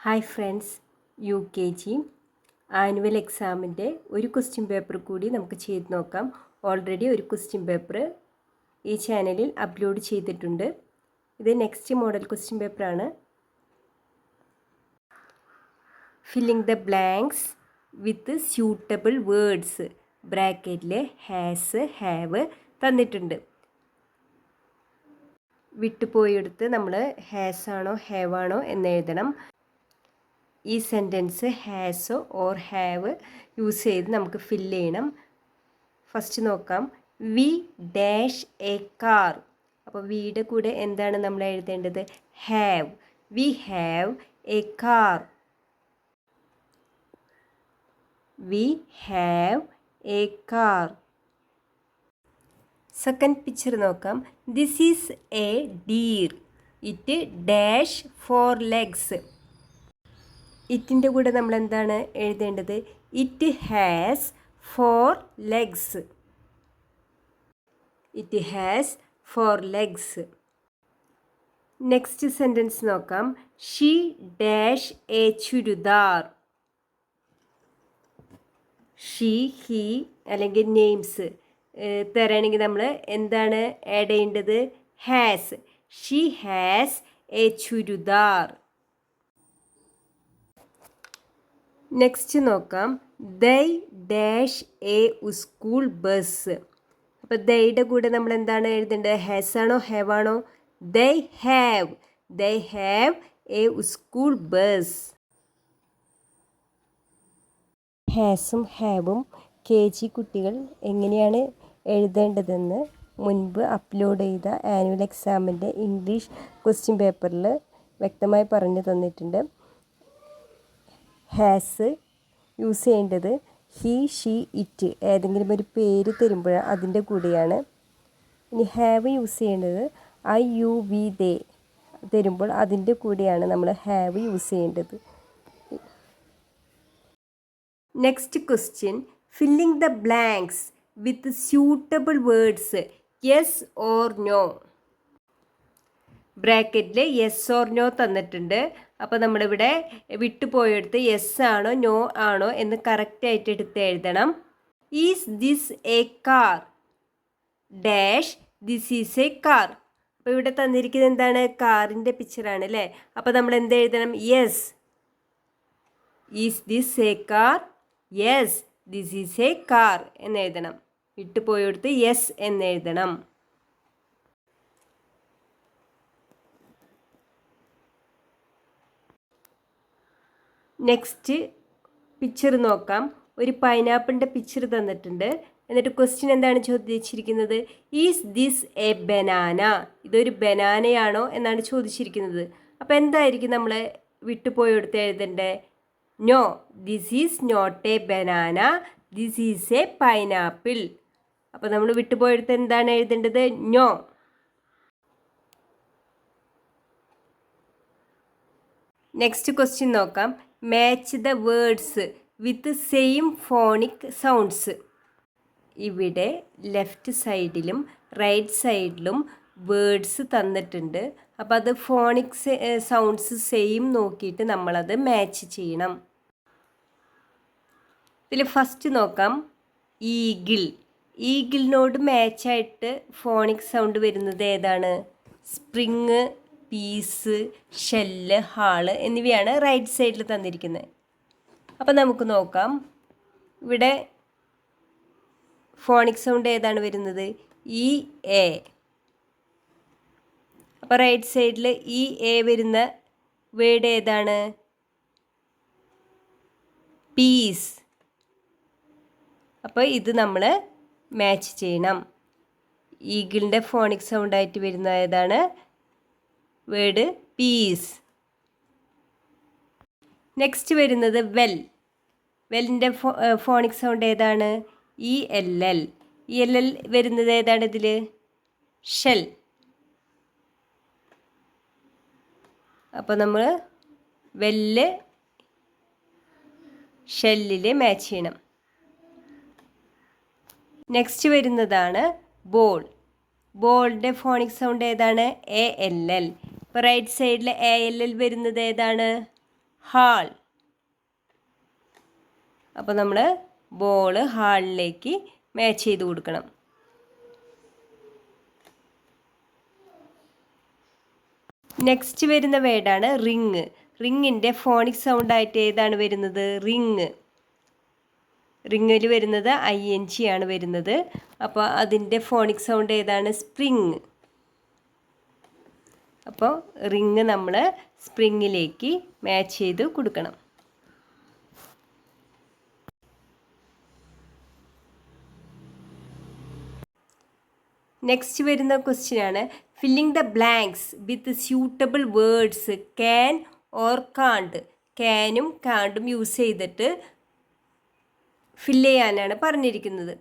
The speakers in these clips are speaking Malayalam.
ഹായ് ഫ്രണ്ട്സ്, UKG ആനുവൽ എക്സാമിൻ്റെ ഒരു ക്വസ്റ്റ്യൻ പേപ്പർ കൂടി നമുക്ക് ചെയ്ത് നോക്കാം. ഓൾറെഡി ഒരു ക്വസ്റ്റ്യൻ പേപ്പർ ഈ ചാനലിൽ അപ്ലോഡ് ചെയ്തിട്ടുണ്ട്. ഇത് നെക്സ്റ്റ് മോഡൽ ക്വസ്റ്റ്യൻ പേപ്പറാണ്. Filling the blanks with suitable words ബ്രാക്കറ്റിൽ ഹാസ്, ഹാവ് തന്നിട്ടുണ്ട്. വിട്ടുപോയെടുത്ത് നമ്മൾ ഹാസ് ആണോ ഹാവ് ആണോ എന്ന് എഴുതണം. ഈ സെൻറ്റൻസ് ഹാസോ ഓർ ഹാവ് യൂസ് ചെയ്ത് നമുക്ക് ഫില്ല് ചെയ്യണം. ഫസ്റ്റ് നോക്കാം. We dash a car. അപ്പോൾ വിയുടെ കൂടെ എന്താണ് നമ്മൾ എഴുതേണ്ടത്? Have. We have a car. We have a car. Second picture നോക്കാം. This is a deer. It dash 4 legs. ഇറ്റിൻ്റെ കൂടെ നമ്മൾ എന്താണ് എഴുതേണ്ടത്? It has 4 legs. It has 4 legs. Next sentence നോക്കാം. She dash a churidar. She, he അല്ലെങ്കിൽ നെയിംസ് തരണമെങ്കിൽ നമ്മൾ എന്താണ് ആഡ് ചെയ്യേണ്ടത്? Has. She has A churidar. Next നോക്കാം. ദൈ ഡാഷ് എ സ്കൂൾ ബസ്. അപ്പോൾ ദൈയുടെ കൂടെ നമ്മൾ എന്താണ് എഴുതേണ്ടത്? ഹാസ് ആണോ ഹാവ് ആണോ? They have. They have a school bus. ഹാസും ഹാവും KG കുട്ടികൾ എങ്ങനെയാണ് എഴുതേണ്ടതെന്ന് മുൻപ് അപ്ലോഡ് ചെയ്ത ആനുവൽ എക്സാമിൻ്റെ ഇംഗ്ലീഷ് ക്വസ്റ്റ്യൻ പേപ്പറിൽ വ്യക്തമായി പറഞ്ഞു തന്നിട്ടുണ്ട്. ഹാസ് യൂസ് ചെയ്യേണ്ടത് ഹി, ഷീ, ഇറ്റ് ഏതെങ്കിലും ഒരു പേര് തരുമ്പോൾ അതിൻ്റെ കൂടെയാണ്. ഇനി ഹാവ് യൂസ് ചെയ്യേണ്ടത് I, you, we, they തരുമ്പോൾ അതിൻ്റെ കൂടെയാണ് നമ്മൾ ഹാവ് യൂസ് ചെയ്യേണ്ടത്. Next question. Filling the blanks with suitable words yes or no. ബ്രാക്കറ്റിൽ യെസ് ഓർ നോ തന്നിട്ടുണ്ട്. അപ്പോൾ നമ്മളിവിടെ വിട്ടുപോയെടുത്ത് യെസ് ആണോ നോ ആണോ എന്ന് കറക്റ്റായിട്ട് എടുത്ത് എഴുതണം. Is this A car dash this is A car. അപ്പോൾ ഇവിടെ തന്നിരിക്കുന്നത് എന്താണ്? കാറിൻ്റെ പിക്ചറാണ് അല്ലേ? അപ്പോൾ നമ്മൾ എന്ത് എഴുതണം? Yes. Is this A car? Yes this is A car എന്ന് എഴുതണം. വിട്ടുപോയെടുത്ത് യെസ് എന്ന് എഴുതണം. നെക്സ്റ്റ് പിക്ചർ നോക്കാം. ഒരു പൈനാപ്പിളിൻ്റെ പിക്ചർ തന്നിട്ടുണ്ട്. എന്നിട്ട് ക്വസ്റ്റ്യൻ എന്താണ് ചോദിച്ചിരിക്കുന്നത്? Is this a banana. ഇതൊരു ബനാനയാണോ എന്നാണ് ചോദിച്ചിരിക്കുന്നത്. അപ്പോൾ എന്തായിരിക്കും നമ്മൾ വിട്ടുപോയെടുത്ത് എഴുതേണ്ടത്? No. This is not a banana, this is a pineapple. അപ്പോൾ നമ്മൾ വിട്ടുപോയെടുത്ത് എന്താണ് എഴുതേണ്ടത്? നോ. നെക്സ്റ്റ് ക്വസ്റ്റ്യൻ നോക്കാം. Match the words with same phonic sounds. ഇവിടെ ലെഫ്റ്റ് സൈഡിലും റൈറ്റ് സൈഡിലും വേർഡ്സ് തന്നിട്ടുണ്ട്. അപ്പോൾ അത് ഫോണിക് സൗണ്ട്സ് സെയിം നോക്കിയിട്ട് നമ്മളത് മാച്ച് ചെയ്യണം. ഇതിൽ ഫസ്റ്റ് നോക്കാം. ഈഗിൾ. ഈഗിളിനോട് മാച്ചായിട്ട് ഫോണിക് സൗണ്ട് വരുന്നത് ഏതാണ്? സ്പ്രിങ്, പീസ്, ഷെല്ല്, ഹാള് എന്നിവയാണ് റൈറ്റ് സൈഡിൽ തന്നിരിക്കുന്നത്. അപ്പോൾ നമുക്ക് നോക്കാം. ഇവിടെ ഫോണിക് സൗണ്ട് ഏതാണ് വരുന്നത്? E A. അപ്പോൾ റൈറ്റ് സൈഡിൽ ഇ എ വരുന്ന വേർഡ് ഏതാണ്? പീസ്. അപ്പോൾ ഇത് നമ്മൾ മാച്ച് ചെയ്യണം. ഈഗിളിൻ്റെ ഫോണിക് സൗണ്ടായിട്ട് വരുന്ന ഏതാണ്? Word piece. നെക്സ്റ്റ് വരുന്നത് വെൽ. വെല്ലിൻ്റെ ഫോണിക് സൗണ്ട് ഏതാണ്? ELL. ELL വരുന്നത് ഏതാണ് ഇതിൽ? ഷെൽ. അപ്പോൾ നമ്മൾ വെല്ല് ഷെല്ലിൽ മാച്ച് ചെയ്യണം. നെക്സ്റ്റ് വരുന്നതാണ് ബോൾ. ബോളിൻ്റെ ഫോണിക് സൗണ്ട് ഏതാണ്? ALL. ഇപ്പോൾ റൈറ്റ് സൈഡിൽ ALL വരുന്നത് ഏതാണ്? ഹാൾ. അപ്പോൾ നമ്മൾ ബോൾ ഹാളിലേക്ക് മാച്ച് ചെയ്ത് കൊടുക്കണം. നെക്സ്റ്റ് വരുന്ന വേർഡാണ് റിങ്. റിങ്ങിൻ്റെ ഫോണിക് സൗണ്ടായിട്ട് ഏതാണ് വരുന്നത്? റിങ്. റിങ്ങിൽ വരുന്നത് ING ആണ് വരുന്നത്. അപ്പോൾ അതിൻ്റെ ഫോണിക് സൗണ്ട് ഏതാണ്? സ്പ്രിങ്. അപ്പോൾ റിങ് നമ്മൾ സ്പ്രിങ്ങിലേക്ക് മാച്ച് ചെയ്ത് കൊടുക്കണം. നെക്സ്റ്റ് വരുന്ന ക്വസ്റ്റ്യൻ ആണ് filling the blanks with suitable words can or കാണ്ട്. ക്യാനും കാണ്ടും യൂസ് ചെയ്തിട്ട് ഫില്ല് ചെയ്യാനാണ് പറഞ്ഞിരിക്കുന്നത്.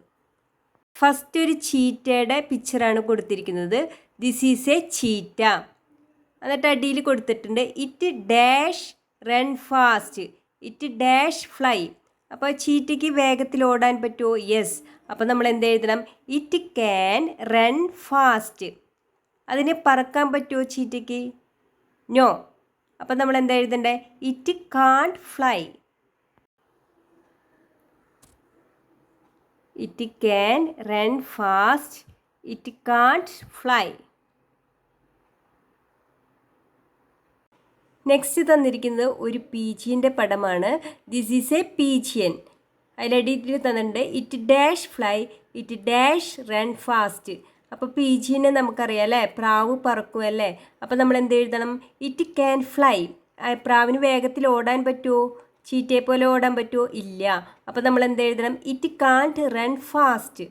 ഫസ്റ്റ് ഒരു ചീറ്റയുടെ പിക്ചറാണ് കൊടുത്തിരിക്കുന്നത്. This is A cheetah. എന്നിട്ട് അടിയിൽ കൊടുത്തിട്ടുണ്ട് it dash run fast, it dash fly. അപ്പോൾ ചീറ്റയ്ക്ക് വേഗത്തിൽ ഓടാൻ പറ്റുമോ? യെസ്. അപ്പോൾ നമ്മൾ എന്ത് എഴുതണം? It can run fast. അതിന് പറക്കാൻ പറ്റുമോ ചീറ്റയ്ക്ക്? നോ. അപ്പോൾ നമ്മൾ എന്താ എഴുതണ്ടേ? It can't fly. It can run fast, it can't fly. Next തന്നിരിക്കുന്നത് ഒരു പീജിയൻ്റെ പടമാണ്. This is a pigeon. അതിലടിയിൽ തന്നിട്ടുണ്ട് it dash fly, it dash run fast. അപ്പോൾ പീജിയനെ നമുക്കറിയാം അല്ലേ, പ്രാവ് പറക്കുമല്ലേ. അപ്പോൾ നമ്മൾ എന്ത് എഴുതണം? It can fly. പ്രാവിന് വേഗത്തിൽ ഓടാൻ പറ്റുമോ? ചീറ്റയെ പോലെ ഓടാൻ പറ്റുമോ? ഇല്ല. അപ്പോൾ നമ്മൾ എന്ത് എഴുതണം? It can't run fast.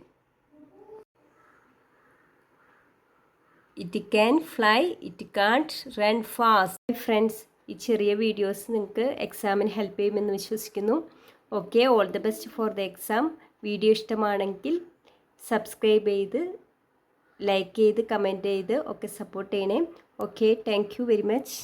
It can fly, it can't run fast. Friends, ഈ ചെറിയ വീഡിയോസ് നിങ്ങൾക്ക് എക്സാമിന് ഹെൽപ്പ് ചെയ്യുമെന്ന് വിശ്വസിക്കുന്നു. Okay, all the best for the exam. Video ഇഷ്ടമാണെങ്കിൽ സബ്സ്ക്രൈബ് ചെയ്ത് ലൈക്ക് ചെയ്ത് കമൻറ്റ് ചെയ്ത് ഒക്കെ സപ്പോർട്ട് ചെയ്യണേ. Okay, thank you very much.